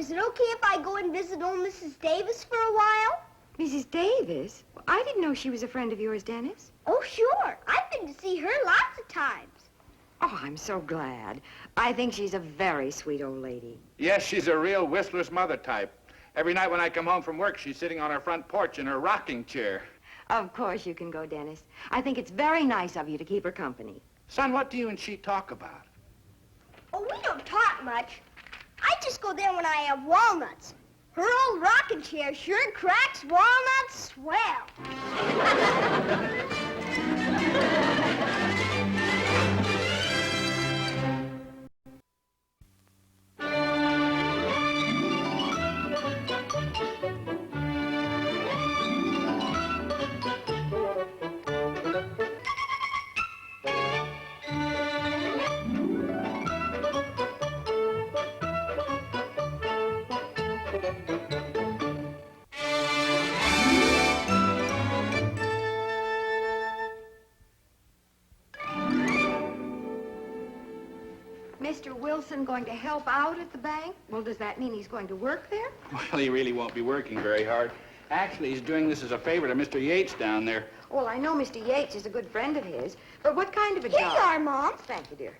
Is it okay if I go and visit old Mrs. Davis for a while? Mrs. Davis? I didn't know she was a friend of yours, Dennis. Oh, sure. I've been to see her lots of times. Oh, I'm so glad. I think she's a very sweet old lady. Yes, she's a real Whistler's mother type. Every night when I come home from work, she's sitting on her front porch in her rocking chair. Of course you can go, Dennis. I think it's very nice of you to keep her company. Son, what do you and she talk about? Oh, we don't talk much. I just go there when I have walnuts. Her old rocking chair sure cracks walnuts swell. Mr. Wilson going to help out at the bank? Well, does that mean he's going to work there? Well, he really won't be working very hard. Actually, he's doing this as a favor to Mr. Yates down there. Well, I know Mr. Yates is a good friend of his, but what kind of a Here job? you are, Mom. Thank you, dear.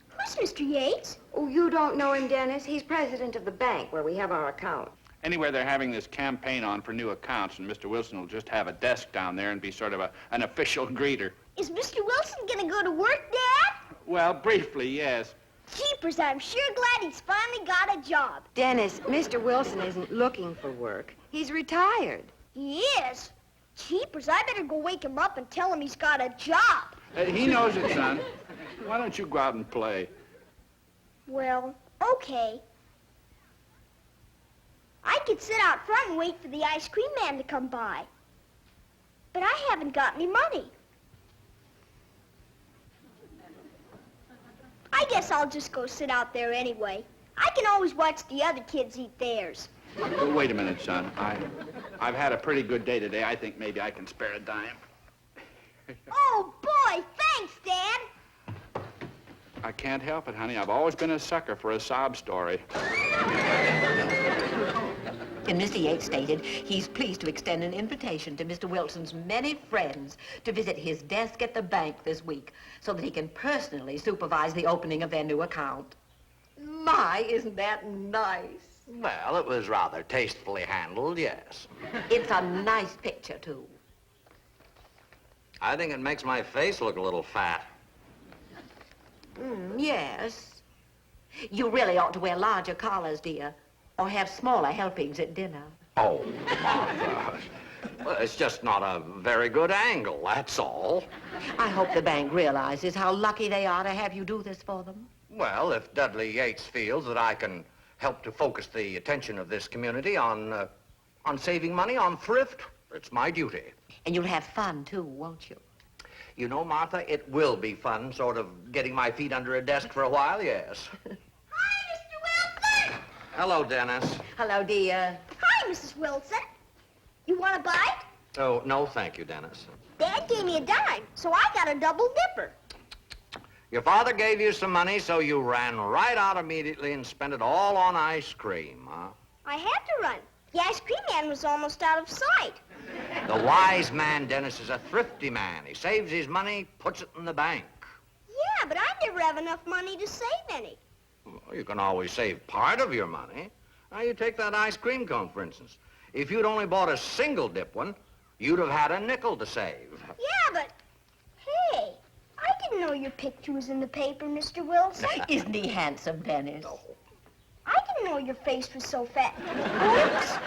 Who's Mr. Yates? Oh, you don't know him, Dennis? He's president of the bank where we have our account. Anyway, they're having this campaign on for new accounts, and Mr. Wilson will just have a desk down there and be sort of an official greeter. Is Mr. Wilson going to go to work, Dad? Well, briefly, yes. Jeepers, I'm sure glad he's finally got a job. Dennis, Mr. Wilson isn't looking for work. He's retired. He is? Jeepers, I better go wake him up and tell him he's got a job. He knows it, son. Why don't you go out and play? Well, okay. I could sit out front and wait for the ice cream man to come by. But I haven't got any money. I guess I'll just go sit out there anyway. I can always watch the other kids eat theirs. Well, wait a minute, son. I've had a pretty good day today. I think maybe I can spare a dime. Oh, boy, thanks, Dad. I can't help it, honey. I've always been a sucker for a sob story. And Mr. Yates stated he's pleased to extend an invitation to Mr. Wilson's many friends to visit his desk at the bank this week so that he can personally supervise the opening of their new account. My, isn't that nice? Well, it was rather tastefully handled, yes. It's a nice picture, too. I think it makes my face look a little fat. Yes. You really ought to wear larger collars, dear, or have smaller helpings at dinner. Oh, Martha. Well, it's just not a very good angle, that's all. I hope the bank realizes how lucky they are to have you do this for them. Well, if Dudley Yates feels that I can help to focus the attention of this community on saving money, on thrift, it's my duty. And you'll have fun, too, won't you? You know, Martha, it will be fun sort of getting my feet under a desk for a while, yes. Hi, Mr. Wilson. Hello, Dennis. Hello, dear. Hi, Mrs. Wilson. You want a bite? Oh, no, thank you, Dennis. Dad gave me a dime, so I got a double dipper. Your father gave you some money, so you ran right out immediately and spent it all on ice cream, huh? I had to run. The ice cream man was almost out of sight. The wise man, Dennis, is a thrifty man. He saves his money, puts it in the bank. Yeah, but I never have enough money to save any. Well, you can always save part of your money. Now, you take that ice cream cone, for instance. If you'd only bought a single dip one, you'd have had a nickel to save. Yeah, but, hey, I didn't know your picture was in the paper, Mr. Wilson. Isn't he handsome, Dennis? I didn't know your face was so fat. Oops.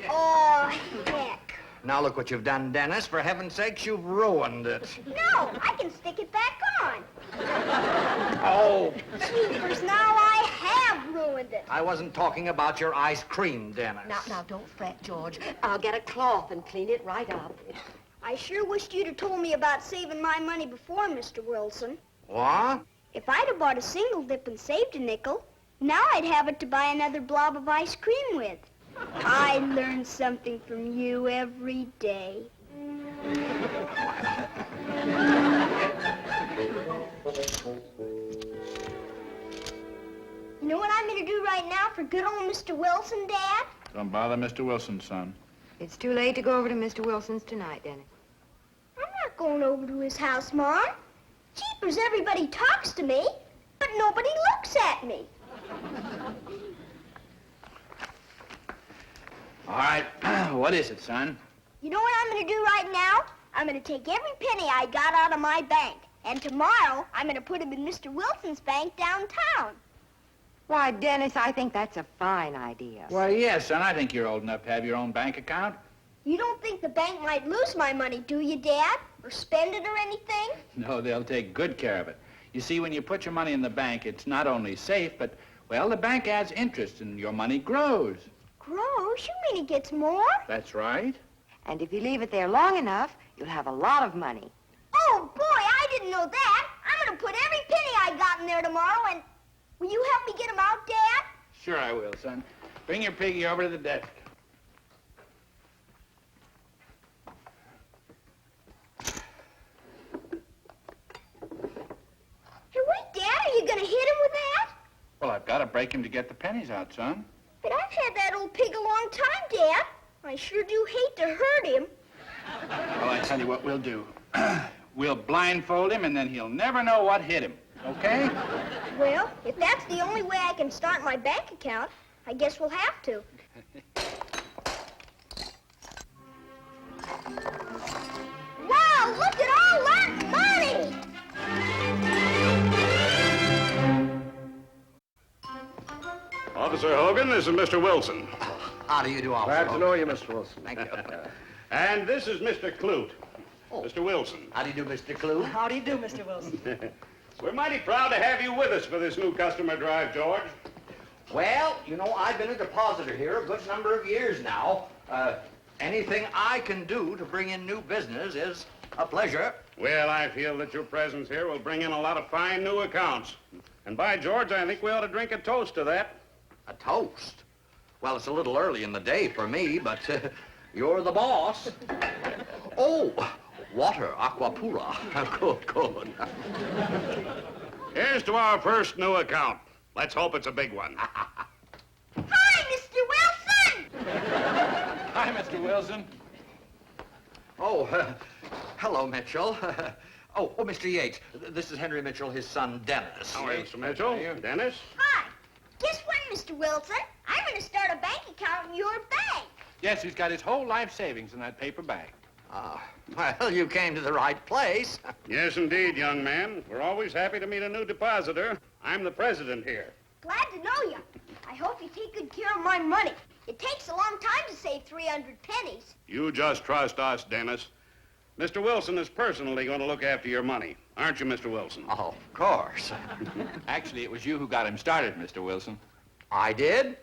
Oh, heck. Now, look what you've done, Dennis. For heaven's sakes, you've ruined it. No, I can stick it back on. Oh, Jeepers, now I have ruined it. I wasn't talking about your ice cream, Dennis. Now, don't fret, George. I'll get a cloth and clean it right up. I sure wished you'd have told me about saving my money before, Mr. Wilson. What? If I'd have bought a single dip and saved a nickel, now I'd have it to buy another blob of ice cream with. I learn something from you every day. You know what I'm going to do right now for good old Mr. Wilson, Dad? Don't bother Mr. Wilson, son. It's too late to go over to Mr. Wilson's tonight, Dennis. I'm not going over to his house, Mom. Jeepers, everybody talks to me, but nobody looks at me. All right, what is it, son? You know what I'm going to do right now? I'm going to take every penny I got out of my bank, and tomorrow I'm going to put them in Mr. Wilson's bank downtown. Why, Dennis, I think that's a fine idea. Why, yes, son, I think you're old enough to have your own bank account. You don't think the bank might lose my money, do you, Dad? Or spend it or anything? No, they'll take good care of it. You see, when you put your money in the bank, it's not only safe, but, well, the bank adds interest and your money grows. Grows? You mean it gets more? That's right. And if you leave it there long enough, you'll have a lot of money. Oh, boy, I didn't know that. I'm going to put every penny I got in there tomorrow, and will you help me get them out, Dad? Sure I will, son. Bring your piggy over to the desk. Hey, wait, Dad, are you going to hit him with that? Well, I've got to break him to get the pennies out, son. But I've had that old pig a long time, Dad. I sure do hate to hurt him. Well, I tell you what we'll do. We'll blindfold him, and then he'll never know what hit him, okay? Well, if that's the only way I can start my bank account, I guess we'll have to. Wow, look at all that money! Officer Hogan, this is Mr. Wilson. How do you do, officer? Glad to know you, Mr. Wilson. Thank you. And this is Mr. Clute. Oh. Mr. Wilson. How do you do, Mr. Clue? How do you do, Mr. Wilson? We're mighty proud to have you with us for this new customer drive, George. Well, you know, I've been a depositor here a good number of years now. Anything I can do to bring in new business is a pleasure. Well, I feel that your presence here will bring in a lot of fine new accounts. And by George, I think we ought to drink a toast to that. A toast? Well, it's a little early in the day for me, but you're the boss. Oh, water, aqua pura. Good, good. Here's to our first new account. Let's hope it's a big one. Hi, Mr. Wilson! Hi, Mr. Wilson. Oh, hello, Mitchell. Oh, Mr. Yates, this is Henry Mitchell, his son, Dennis. How are you, Mr. Mitchell? Dennis? Hi. Guess what, Mr. Wilson? I'm going to start a bank account in your bank. Yes, he's got his whole life savings in that paper bag. Well, you came to the right place. Yes, indeed, young man. We're always happy to meet a new depositor. I'm the president here. Glad to know you. I hope you take good care of my money. It takes a long time to save 300 pennies. You just trust us, Dennis. Mr. Wilson is personally going to look after your money. Aren't you, Mr. Wilson? Oh, of course. Actually, it was you who got him started, Mr. Wilson. I did?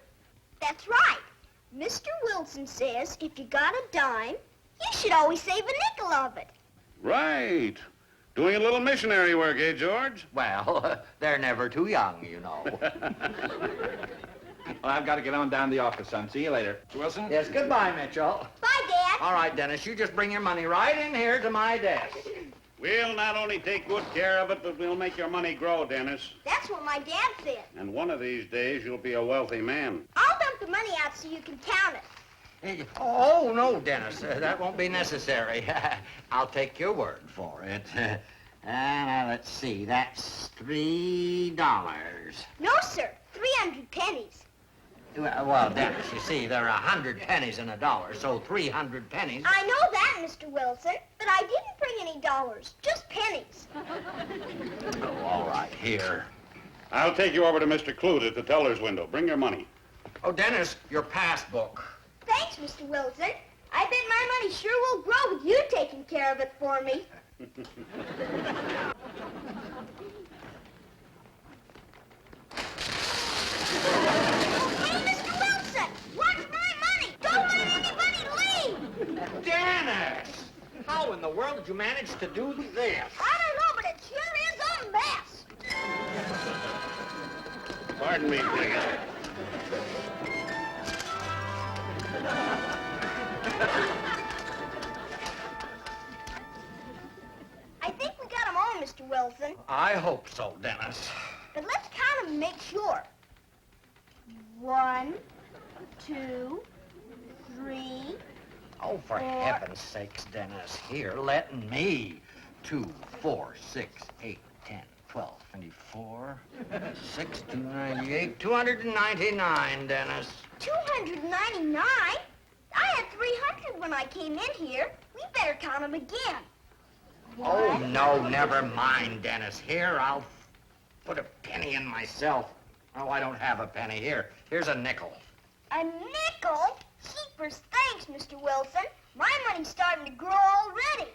That's right. Mr. Wilson says if you got a dime, you should always save a nickel of it. Right. Doing a little missionary work, eh, George? Well, they're never too young, you know. Well, I've got to get on down to the office, son. See you later. Mr. Wilson? Yes, goodbye, Mitchell. Bye, Dad. All right, Dennis, you just bring your money right in here to my desk. We'll not only take good care of it, but we'll make your money grow, Dennis. That's what my dad said. And one of these days, you'll be a wealthy man. I'll dump the money out so you can count it. Oh, no, Dennis, that won't be necessary. I'll take your word for it. Now, let's see, that's $3. No, sir. 300 pennies. Well, Dennis, you see, there are 100 pennies in a dollar, so 300 pennies. I know that, Mr. Wilson, but I didn't bring any dollars, just pennies. Oh, all right, here. I'll take you over to Mr. Clute at the teller's window. Bring your money. Oh, Dennis, your passbook. Thanks, Mr. Wilson. I bet my money sure will grow with you taking care of it for me. Hey, Mr. Wilson, watch my money. Don't let anybody leave. Dennis! How in the world did you manage to do this? I don't know, but it sure is a mess. Pardon me, please. I think we got them all, Mr. Wilson. I hope so, Dennis. But let's count them and make sure. 1, 2, 3. Oh, for 4. heaven's sakes, Dennis, here, let me. 2, 4, 6, 8, 10, 12, 24, 6, 298, 299, Dennis. 299? I had 300 when I came in here. We better count them again. Oh, no, never mind, Dennis. Here, I'll put a penny in myself. Oh, I don't have a penny. Here, here's a nickel. A nickel? Jeepers, thanks, Mr. Wilson. My money's starting to grow already.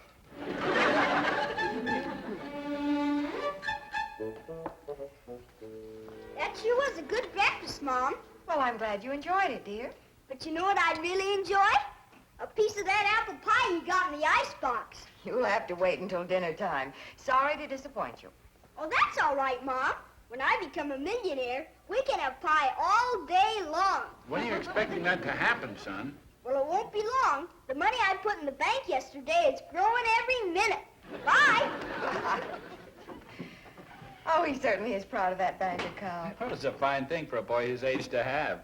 That sure was a good breakfast, Mom. Well, I'm glad you enjoyed it, dear. But you know what I'd really enjoy? A piece of that apple pie you got in the icebox. You'll have to wait until dinner time. Sorry to disappoint you. Oh, that's all right, Mom. When I become a millionaire, we can have pie all day long. When are you expecting that to happen, son? Well, it won't be long. The money I put in the bank yesterday is growing every minute. Bye. Oh, he certainly is proud of that bank account. Well, it's a fine thing for a boy his age to have.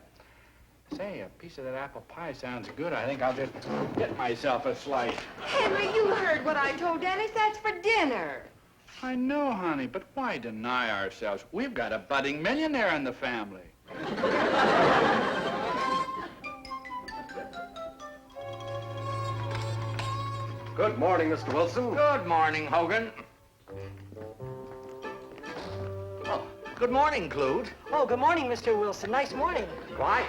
Say, a piece of that apple pie sounds good. I think I'll just get myself a slice. Henry, you heard what I told Dennis. That's for dinner. I know, honey, but why deny ourselves? We've got a budding millionaire in the family. Good morning, Mr. Wilson. Good morning, Hogan. Oh, good morning, Clute. Oh, good morning, Mr. Wilson. Nice morning. Quiet.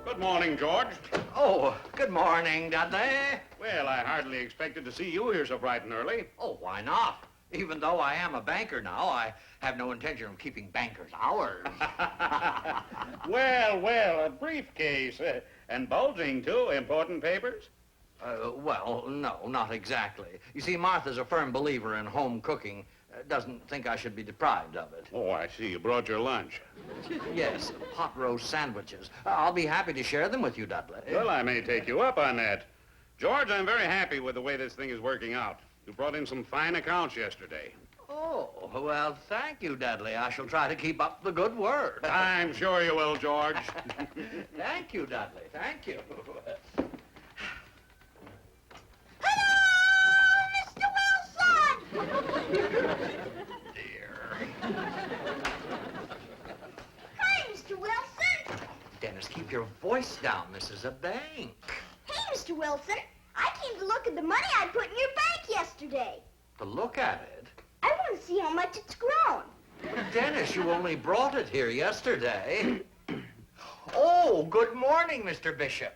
Good morning, George. Oh, good morning, Dudley. Well, I hardly expected to see you here so bright and early. Oh, why not? Even though I am a banker now, I have no intention of keeping bankers' hours. Well, a briefcase. And bulging, too. Important papers? Well, no, not exactly. You see, Martha's a firm believer in home cooking. Doesn't think I should be deprived of it. Oh, I see. You brought your lunch. Yes, hot roast sandwiches. I'll be happy to share them with you, Dudley. Well, I may take you up on that. George, I'm very happy with the way this thing is working out. You brought in some fine accounts yesterday. Oh, well, thank you, Dudley. I shall try to keep up the good word. I'm sure you will, George. Thank you, Dudley. Thank you. Hi, Mr. Wilson. Dennis, keep your voice down. This is a bank. Hey, Mr. Wilson. I came to look at the money I put in your bank yesterday. To look at it? I want to see how much it's grown. Dennis, you only brought it here yesterday. Oh, good morning, Mr. Bishop.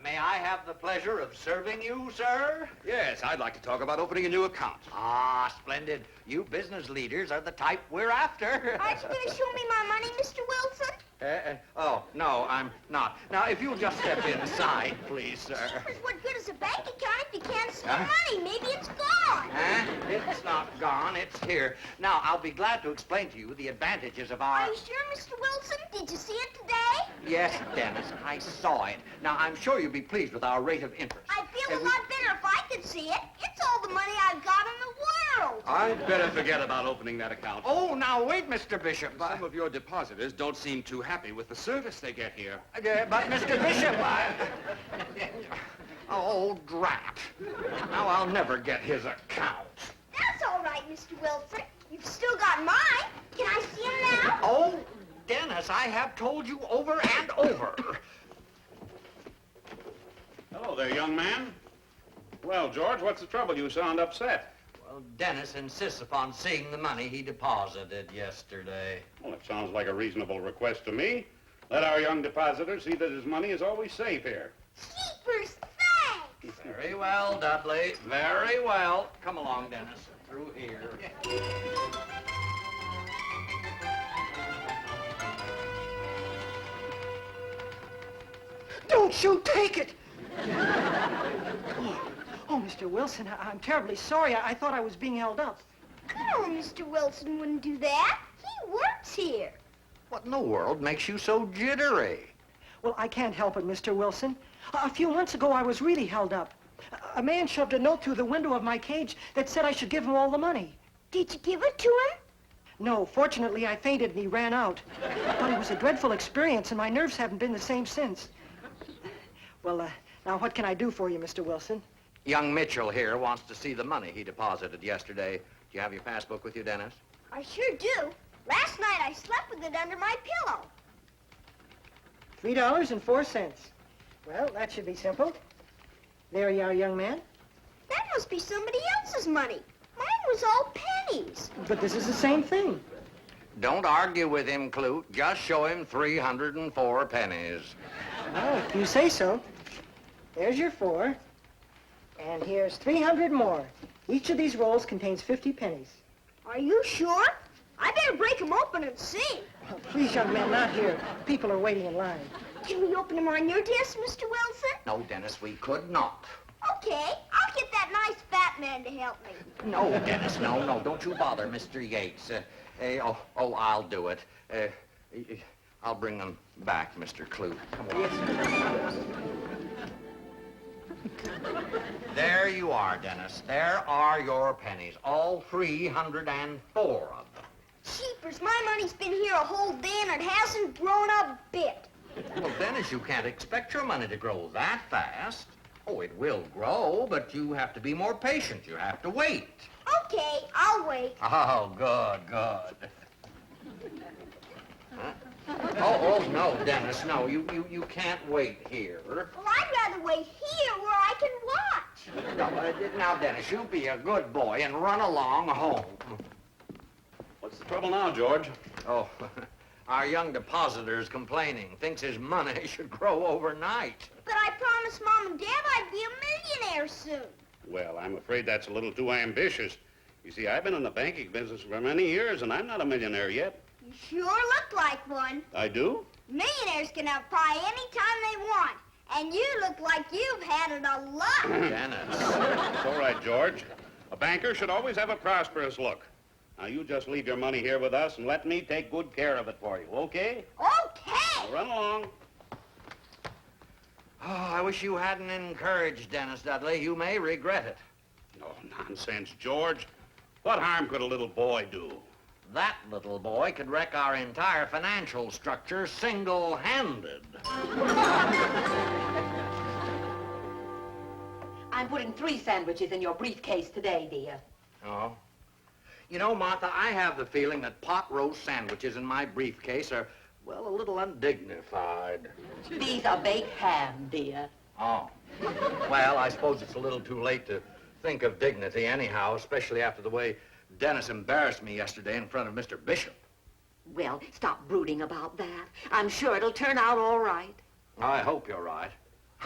May I have the pleasure of serving you, sir? Yes, I'd like to talk about opening a new account. Ah, splendid. You business leaders are the type we're after. Aren't you going to show me my money, Mr. Wilson? Oh, no, I'm not. Now, if you'll just step inside, please, sir. Jeepers, what good is a bank account if you can't see Huh? money? Maybe it's gone. Huh? It's not gone, it's here. Now, I'll be glad to explain to you the advantages of our... Are you sure, Mr. Wilson? Did you see it today? Yes, Dennis, I saw it. Now, I'm sure you'll be pleased with our rate of interest. I'd feel a lot better if I could see it. It's all the money I've got in the world. I'd better forget about opening that account. Oh, now, wait, Mr. Bishop. Some of your depositors don't seem too happy with the service they get here. But, Mr. Bishop, Oh, drat. Now I'll never get his account. That's all right, Mr. Wilson. You've still got mine. Can I see him now? Oh, Dennis, I have told you over and over. Hello there, young man. Well, George, what's the trouble? You sound upset. Well, Dennis insists upon seeing the money he deposited yesterday. Well, it sounds like a reasonable request to me. Let our young depositor see that his money is always safe here. Jeepers, thanks. Very well, Dudley. Very well. Come along, Dennis. Through here. Don't you take it! Oh, Mr. Wilson, I'm terribly sorry. I thought I was being held up. No, Mr. Wilson wouldn't do that. He works here. What in the world makes you so jittery? Well, I can't help it, Mr. Wilson. A few months ago, I was really held up. A man shoved a note through the window of my cage that said I should give him all the money. Did you give it to him? No, fortunately, I fainted and he ran out. But it was a dreadful experience, and my nerves haven't been the same since. Well, now what can I do for you, Mr. Wilson? Young Mitchell here wants to see the money he deposited yesterday. Do you have your passbook with you, Dennis? I sure do. Last night I slept with it under my pillow. $3.04. Well, that should be simple. There you are, young man. That must be somebody else's money. Mine was all pennies. But this is the same thing. Don't argue with him, Clute. Just show him 304 pennies. Well, if you say so. There's your 4. And here's 300 more. Each of these rolls contains 50 pennies. Are you sure? I better break them open and see. Oh, please, young man, not here. People are waiting in line. Can we open them on your desk, Mr. Wilson? No, Dennis, we could not. Okay, I'll get that nice fat man to help me. No, Dennis, no. Don't you bother Mr. Yates. I'll do it. I'll bring them back, Mr. Clute. Come on. There you are, Dennis. There are your pennies. All 304 of them. Cheapers, my money's been here a whole day and it hasn't grown a bit. Well, Dennis, you can't expect your money to grow that fast. Oh, it will grow, but you have to be more patient. You have to wait. Okay, I'll wait. Oh, good. Huh? Oh, no, Dennis, no. You can't wait here. Well, I'd rather wait here where I can watch. No, now, Dennis, you be a good boy and run along home. What's the trouble now, George? Oh, our young depositor's complaining. Thinks his money should grow overnight. But I promised Mom and Dad I'd be a millionaire soon. Well, I'm afraid that's a little too ambitious. You see, I've been in the banking business for many years, and I'm not a millionaire yet. You sure look like one. I do? Millionaires can have pie anytime they want. And you look like you've had it a lot. Dennis. It's all right, George. A banker should always have a prosperous look. Now, you just leave your money here with us and let me take good care of it for you, okay? Okay. Now, run along. Oh, I wish you hadn't encouraged Dennis Dudley. You may regret it. Oh, nonsense, George. What harm could a little boy do? That little boy could wreck our entire financial structure single-handed. I'm putting 3 sandwiches in your briefcase today, dear. Oh? You know, Martha, I have the feeling that pot roast sandwiches in my briefcase are, well, a little undignified. These are baked ham, dear. Oh. Well, I suppose it's a little too late to think of dignity anyhow, especially after the way Dennis embarrassed me yesterday in front of Mr. Bishop. Well, stop brooding about that. I'm sure it'll turn out all right. I hope you're right.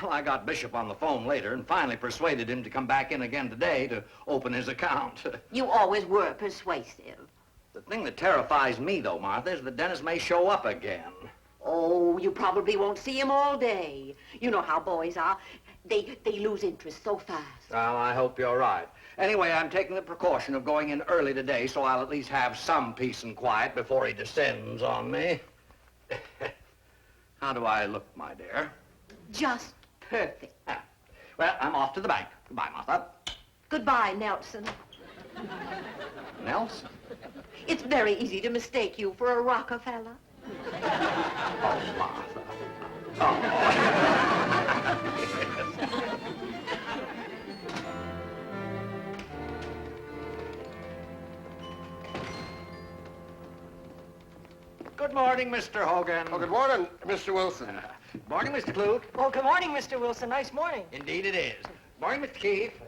Well, I got Bishop on the phone later and finally persuaded him to come back in again today to open his account. You always were persuasive. The thing that terrifies me, though, Martha, is that Dennis may show up again. Oh, you probably won't see him all day. You know how boys are. They lose interest so fast. Well, I hope you're right. Anyway, I'm taking the precaution of going in early today so I'll at least have some peace and quiet before he descends on me. How do I look, my dear? Just perfect. Ah. Well, I'm off to the bank. Goodbye, Martha. Goodbye, Nelson. Nelson? It's very easy to mistake you for a Rockefeller. Oh, Martha. Oh. Good morning, Mr. Hogan. Oh, good morning, Mr. Wilson. Morning, Mr. Clute. Oh, good morning, Mr. Wilson. Nice morning. Indeed it is. Morning, Mr. Keefe.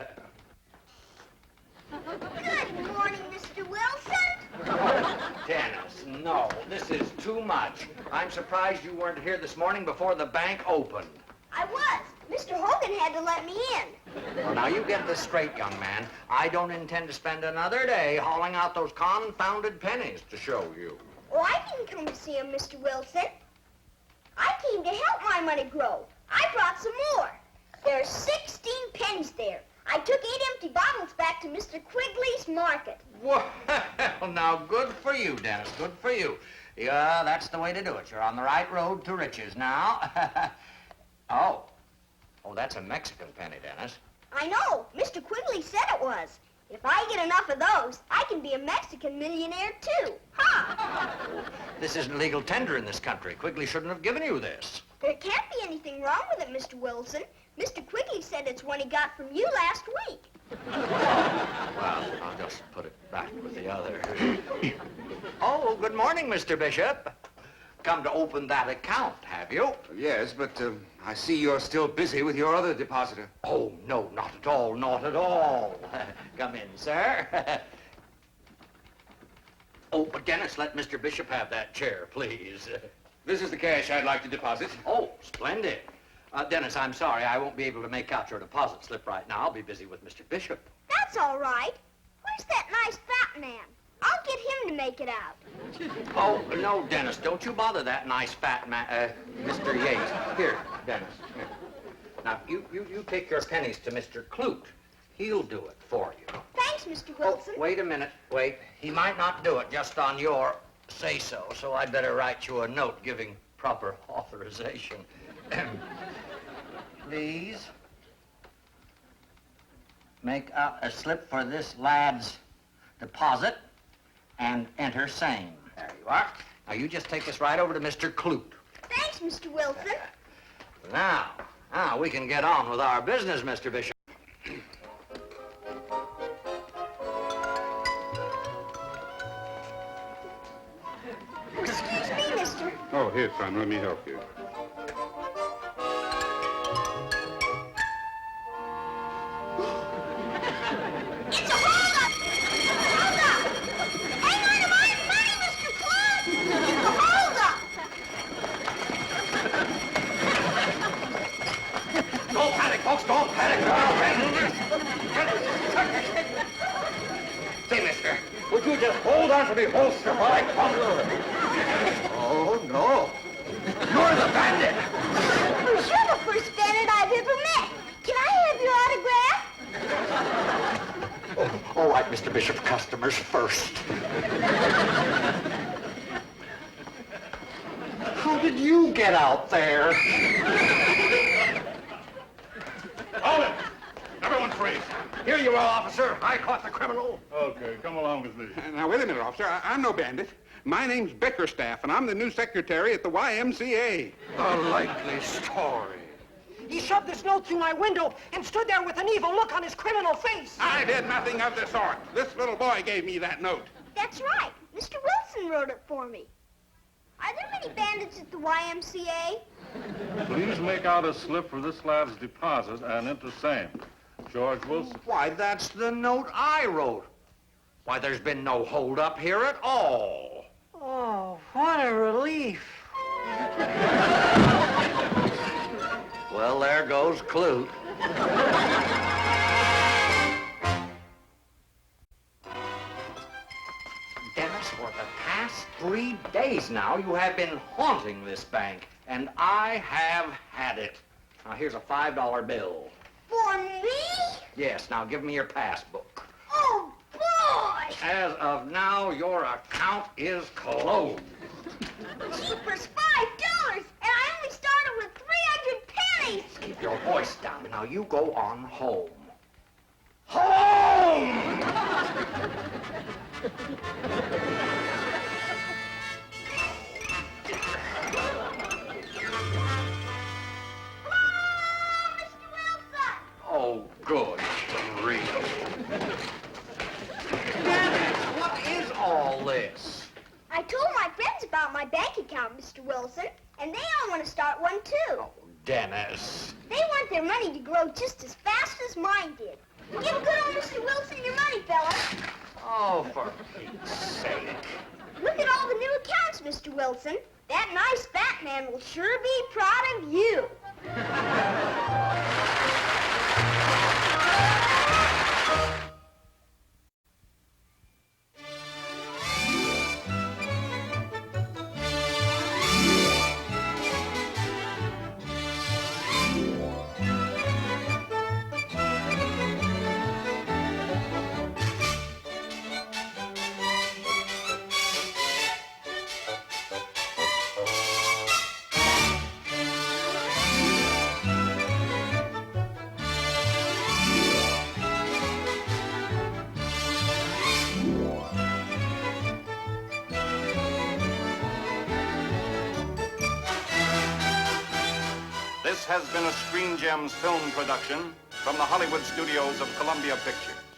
Good morning, Mr. Wilson. Dennis, no, this is too much. I'm surprised you weren't here this morning before the bank opened. I was. Mr. Hogan had to let me in. Well, now you get this straight, young man. I don't intend to spend another day hauling out those confounded pennies to show you. Oh, I didn't come to see him, Mr. Wilson. I came to help my money grow. I brought some more. There's 16 pennies there. I took 8 empty bottles back to Mr. Quigley's market. Well, now, good for you, Dennis. Good for you. Yeah, that's the way to do it. You're on the right road to riches now. Oh, that's a Mexican penny, Dennis. I know. Mr. Quigley said it was. If I get enough of those, I can be a Mexican millionaire, too. Ha! This isn't legal tender in this country. Quigley shouldn't have given you this. There can't be anything wrong with it, Mr. Wilson. Mr. Quigley said it's one he got from you last week. Well, I'll just put it back with the other. Oh, good morning, Mr. Bishop. Come to open that account, have you? Yes, but I see you're still busy with your other depositor. Oh, no, not at all, not at all. Come in, sir. Oh, but Dennis, let Mr. Bishop have that chair, please. This is the cash I'd like to deposit. Oh, splendid. Dennis, I'm sorry, I won't be able to make out your deposit slip right now. I'll be busy with Mr. Bishop. That's all right. Where's that nice fat man? I'll get him to make it out. Oh, no, Dennis, don't you bother that nice fat man, Mr. Yates. Here, Dennis, here. Now, you take your pennies to Mr. Clute. He'll do it for you. Thanks, Mr. Wilson. Oh, wait a minute, wait. He might not do it just on your say-so, so I'd better write you a note giving proper authorization. Please make out a slip for this lad's deposit and enter same. There you are. Now, you just take this right over to Mr. Clute. Thanks, Mr. Wilson. Now, we can get on with our business, Mr. Bishop. Excuse me, mister. Oh, here, son, let me help you. It's a holdup! Holdup! Hang on to my money, Mr. Clute! It's a holdup! Don't panic, folks, don't panic. Say, mister, would you just hold on to the holster while I talk? Oh, no. You're the bandit. You're the first bandit I've ever met. Can I have your autograph? Oh, all right, Mr. Bishop, customers first. How did you get out there? Hold it! Everyone freeze. Here you are, officer. I caught the criminal. Okay, come along with me. Now, wait a minute, officer. I'm no bandit. My name's Bickerstaff, and I'm the new secretary at the YMCA. A likely story. He shoved his note through my window and stood there with an evil look on his criminal face. I did nothing of the sort. This little boy gave me that note. That's right. Mr. Wilson wrote it for me. Are there many bandits at the YMCA? Please make out a slip for this lad's deposit and enter same. George Wilson. Why, that's the note I wrote. Why, there's been no hold-up here at all. Oh, what a relief. Well, there goes Clute. Dennis, for the past 3 days now, you have been haunting this bank, and I have had it. Now, here's a $5 bill. For me? Yes, now give me your passbook. Oh, boy! As of now, your account is closed. Jeepers, $5, and I only started with 300 pennies! Keep your voice down. Now, you go on home. Home! Oh, good grief. Dennis, what is all this? I told my friends about my bank account, Mr. Wilson, and they all want to start one, too. Oh, Dennis. They want their money to grow just as fast as mine did. Give good old Mr. Wilson your money, fella. Oh, for Pete's sake. Look at all the new accounts, Mr. Wilson. That nice fat man will sure be proud of you. This has been a Screen Gems film production from the Hollywood studios of Columbia Pictures.